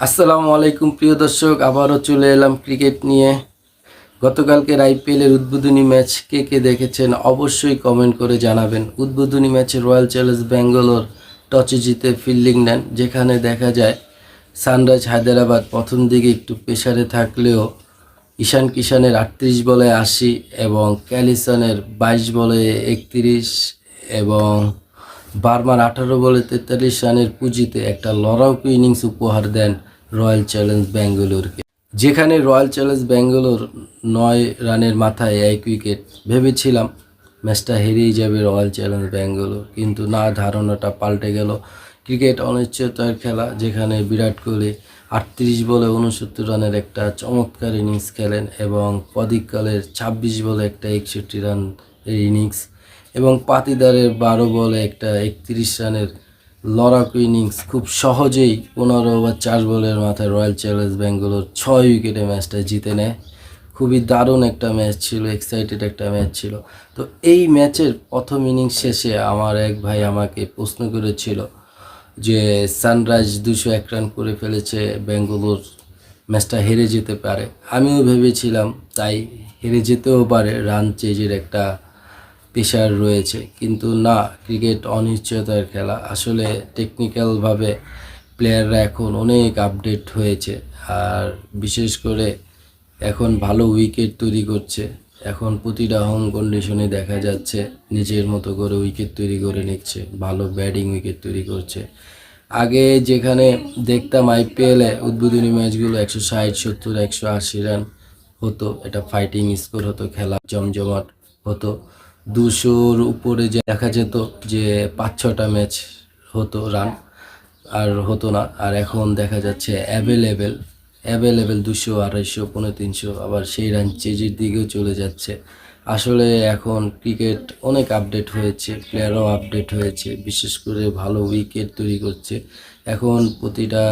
আসসালামু আলাইকুম প্রিয় দর্শক, আবারও চলে এলাম ক্রিকেট নিয়ে। গতকালকের আইপিএলের উদ্বোধনী ম্যাচ কে কে দেখেছেন অবশ্যই কমেন্ট করে জানাবেন। উদ্বোধনী ম্যাচে রয়্যাল চ্যালেঞ্জ ব্যাঙ্গালোর টসে জিতে ফিল্ডিং নেন, যেখানে দেখা যায় সানরাইজ হায়দ্রাবাদ প্রথম দিকে একটু প্রেসারে থাকলেও ঈশান কিষানের 38 বলে 80 এবং ক্যালিসনের 22 বলে 31 এবং বার্মার 18 বলে 43 রানের পুঁজিতে একটা লড়াকু ইনিংস উপহার দেন রয়্যাল চ্যালেঞ্জ ব্যাঙ্গালোরকে। যেখানে রয়্যাল চ্যালেঞ্জ ব্যাঙ্গালোর 9 রানের মাথায় 1 উইকেট, ভেবেছিলাম ম্যাচটা হেরেই যাবে রয়্যাল চ্যালেঞ্জ ব্যাঙ্গালোর, কিন্তু না, ধারণাটা পাল্টে গেল। ক্রিকেট অনিশ্চয়তার খেলা, যেখানে বিরাট কোহলি 38 বলে 69 রানের একটা চমৎকার ইনিংস খেলেন এবং পদিক্কালের 26 বলে একটা 61 রানের ইনিংস এবং পাতিদারের 12 বলে একটা 31 রানের লড়াকু ইনিংস খুব সহজেই 15 ওভার 4 বলের মাথায় রয়্যাল চ্যালেঞ্জ ব্যাঙ্গালোর 6 উইকেটে ম্যাচটা জিতে নেয়। খুবই দারুণ একটা ম্যাচ ছিল, এক্সাইটেড একটা ম্যাচ ছিল। তো এই ম্যাচের প্রথম ইনিংস শেষে আমার এক ভাই আমাকে প্রশ্ন করেছিল যে সানরাইজ 201 রান করে ফেলেছে, ব্যাঙ্গালোর ম্যাচটা হেরে যেতে পারে। আমিও ভেবেছিলাম তাই, হেরে যেতেও পারে, রান চেজের একটা প্রেশার রয়েছে, কিন্তু না, ক্রিকেট অনিশ্চয়তার খেলা। আসলে টেকনিক্যালভাবে প্লেয়াররা এখন অনেক আপডেট হয়েছে, আর বিশেষ করে এখন ভালো উইকেট তৈরি করছে। এখন প্রতিটা হোম কন্ডিশনে দেখা যাচ্ছে নিজের মতো করে উইকেট তৈরি করে নিচ্ছে, ভালো ব্যাটিং উইকেট তৈরি করছে। আগে যেখানে দেখতাম আইপিএলে উদ্বোধনী ম্যাচগুলো 160, 70, 180 রান হতো, এটা ফাইটিং স্কোর হতো, খেলা জমজমাট হতো। 200-র উপরে যে দেখা যেত যে 5-6টা ম্যাচ হতো, রান আর হতো না। আর এখন দেখা যাচ্ছে অ্যাভেলেবেল 200, 250, 350, আবার সেই রান চেজের দিকেও চলে যাচ্ছে। আসলে এখন ক্রিকেট অনেক আপডেট হয়েছে, প্লেয়ারও আপডেট হয়েছে, বিশেষ করে ভালো উইকেট তৈরি করছে। এখন প্রতিটা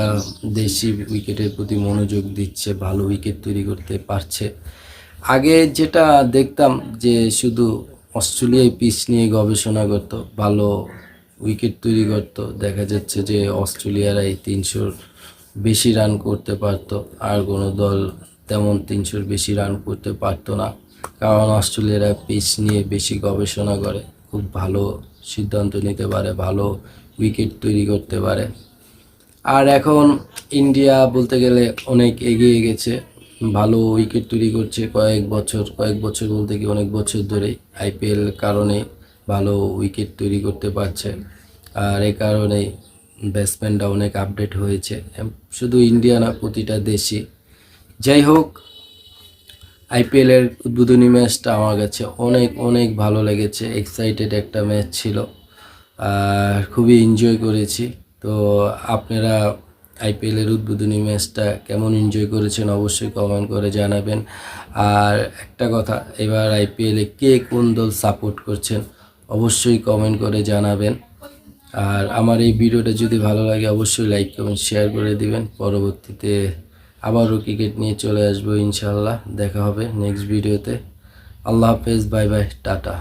দেশি উইকেটের প্রতি মনোযোগ দিচ্ছে, ভালো উইকেট তৈরি করতে পারছে। আগে যেটা দেখতাম যে শুধু অস্ট্রেলিয়ায় পিচ নিয়ে গবেষণা করত, ভালো উইকেট তৈরি করত, দেখা যাচ্ছে যে অস্ট্রেলিয়ারাই 300-র বেশি রান করতে পারত, আর কোনো দল তেমন 300-র বেশি রান করতে পারতো না, কারণ অস্ট্রেলিয়ারা পিচ নিয়ে বেশি গবেষণা করে, খুব ভালো সিদ্ধান্ত নিতে পারে, ভালো উইকেট তৈরি করতে পারে। আর এখন ইন্ডিয়া বলতে গেলে অনেক এগিয়ে গেছে, ভালো উইকেট তৈরি করছে কয়েক বছর বলতে কি অনেক বছর ধরেই আইপিএল কারণে ভালো উইকেট তৈরি করতে পারছে। আর এই কারণে ব্যাটসম্যানরা অনেক আপডেট হয়েছে, শুধু ইন্ডিয়া না, প্রতিটা দেশই। যাই হোক, আইপিএলের উদ্বোধনী ম্যাচটা আমার কাছে অনেক অনেক ভালো লেগেছে, এক্সাইটেড একটা ম্যাচ ছিল, আর খুবই এনজয় করেছি। তো আপনারা আইপিএলের উদ্বোধনী ম্যাচটা কেমন এনজয় করেছেন অবশ্যই কমেন্ট করে জানাবেন। আর একটা কথা, এবার আইপিএলে কে কোন দল সাপোর্ট করছেন অবশ্যই কমেন্ট করে জানাবেন। আর আমার এই ভিডিওটা যদি ভালো লাগে অবশ্যই লাইক কমেন্ট শেয়ার করে দিবেন। পরবর্তীতে আবারও ক্রিকেট নিয়ে চলে আসবো ইনশাআল্লাহ। দেখা হবে নেক্সট ভিডিওতে। আল্লাহ হাফেজ, বাই বাই, টাটা।